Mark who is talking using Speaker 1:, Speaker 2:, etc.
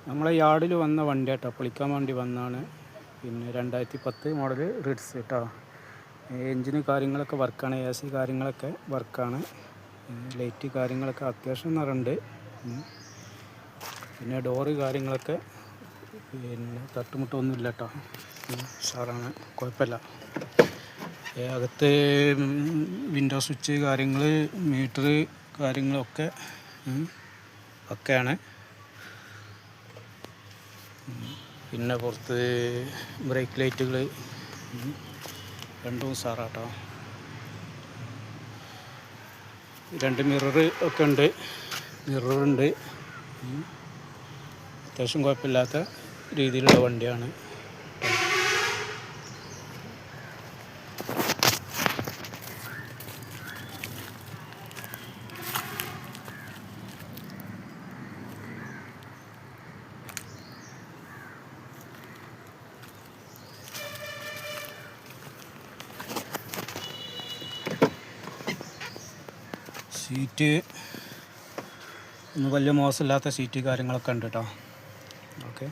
Speaker 1: നമ്മളെ യാർഡിൽ വന്ന വണ്ടി കേട്ടോ, പൊളിക്കാൻ വേണ്ടി വന്നാണ്. പിന്നെ 2010 മോഡൽ റിഡ്സ് കേട്ടോ. എൻജിന് കാര്യങ്ങളൊക്കെ വർക്കാണ്, AC കാര്യങ്ങളൊക്കെ വർക്കാണ്, ലൈറ്റ് കാര്യങ്ങളൊക്കെ അത്യാവശ്യം നിറണ്ട്. പിന്നെ ഡോറ് കാര്യങ്ങളൊക്കെ പിന്നെ തട്ടുമുട്ടൊന്നുമില്ല കേട്ടോ, ഉഷാറാണ്, കുഴപ്പമില്ല. അകത്ത് വിൻഡോ സ്വിച്ച് കാര്യങ്ങൾ, മീറ്റർ കാര്യങ്ങളൊക്കെ ഒക്കെയാണ്. പിന്നെ പുറത്ത് ബ്രേക്ക് ലൈറ്റുകൾ രണ്ടും ഉഷാറാട്ടോ. 2 മിറർ ഒക്കെ ഉണ്ട്, മിററുണ്ട്. അത്യാവശ്യം കുഴപ്പമില്ലാത്ത രീതിയിലുള്ള വണ്ടിയാണ്. സീറ്റ് ഒന്നും വലിയ മോശമില്ലാത്ത സീറ്റ് കാര്യങ്ങളൊക്കെ ഉണ്ട് കേട്ടോ. ഓക്കെ.